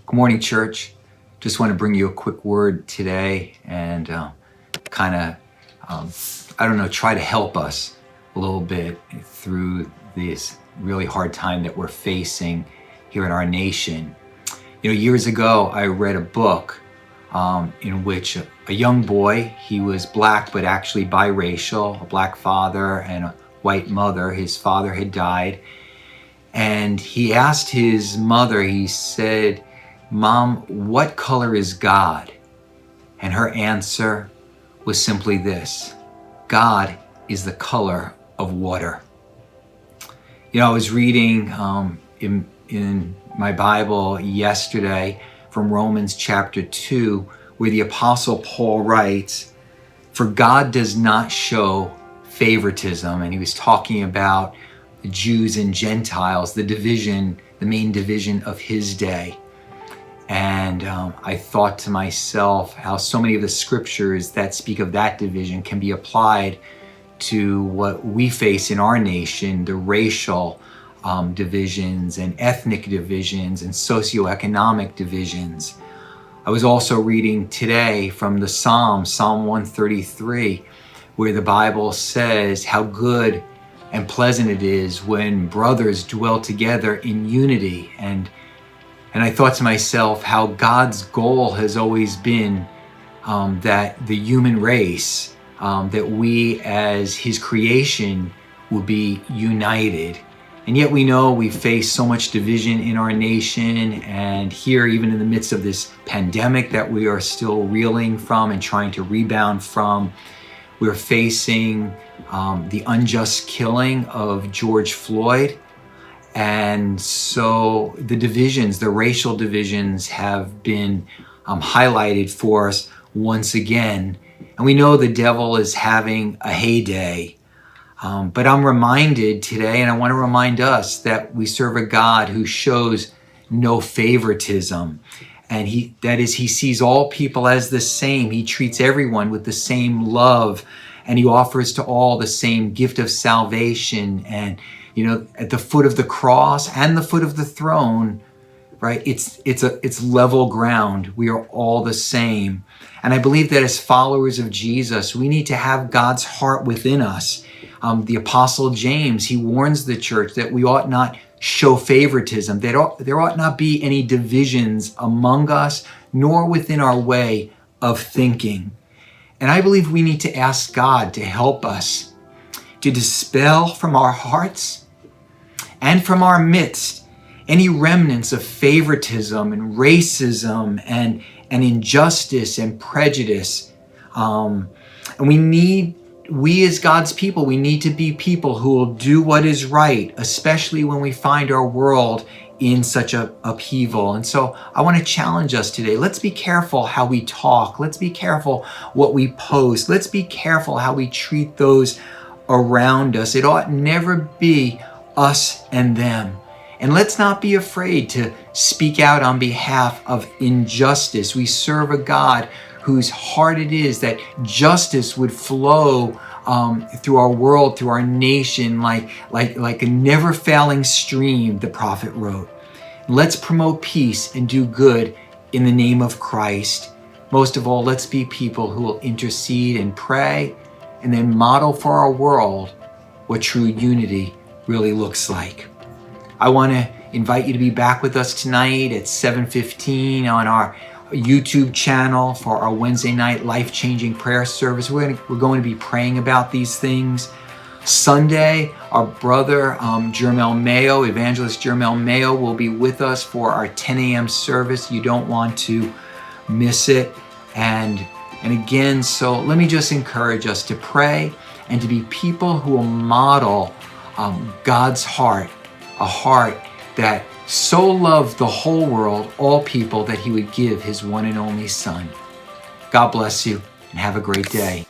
Good morning, church. Just want to bring you a quick word today and try to help us a little bit through this really hard time that we're facing here in our nation. Years ago, I read a book in which a young boy, he was black but actually biracial, a black father and a white mother. His father had died. And he asked his mother, he said, "Mom, what color is God?" And her answer was simply this: God is the color of water. I was reading in my Bible yesterday from Romans chapter 2, where the Apostle Paul writes, "For God does not show favoritism." And he was talking about the Jews and Gentiles, the main division of his day. And I thought to myself how so many of the scriptures that speak of that division can be applied to what we face in our nation, the racial divisions and ethnic divisions and socioeconomic divisions. I was also reading today from the Psalm 133, where the Bible says how good and pleasant it is when brothers dwell together in unity. And I thought to myself how God's goal has always been that the human race, that we as his creation will be united. And yet we know we face so much division in our nation, and here, even in the midst of this pandemic that we are still reeling from and trying to rebound from, we're facing the unjust killing of George Floyd. And so the racial divisions have been highlighted for us once again. And we know the devil is having a heyday. But I'm reminded today, and I want to remind us, that we serve a God who shows no favoritism. And he sees all people as the same. He treats everyone with the same love, and he offers to all the same gift of salvation. And at the foot of the cross and the foot of the throne, right? It's level ground. We are all the same. And I believe that as followers of Jesus, we need to have God's heart within us. The Apostle James, he warns the church that we ought not show favoritism. There ought not be any divisions among us, nor within our way of thinking. And I believe we need to ask God to help us to dispel from our hearts and from our midst any remnants of favoritism and racism and injustice and prejudice. And we as God's people, we need to be people who will do what is right, especially when we find our world in such a upheaval. And so I want to challenge us today. Let's be careful how we talk. Let's be careful what we post. Let's be careful how we treat those around us. It ought never be us and them. And let's not be afraid to speak out on behalf of injustice. We serve a God whose heart it is that justice would flow through our world, through our nation, like a never-failing stream, the prophet wrote. Let's promote peace and do good in the name of Christ. Most of all, let's be people who will intercede and pray and then model for our world what true unity really looks like. I want to invite you to be back with us tonight at 7:15 on our YouTube channel for our Wednesday night life-changing prayer service. We're going to be praying about these things. Sunday, our brother evangelist Jermel Mayo, will be with us for our 10 a.m. service. You don't want to miss it. And again, so let me just encourage us to pray and to be people who will model God's heart, a heart that so loved the whole world, all people, that he would give his one and only Son. God bless you and have a great day.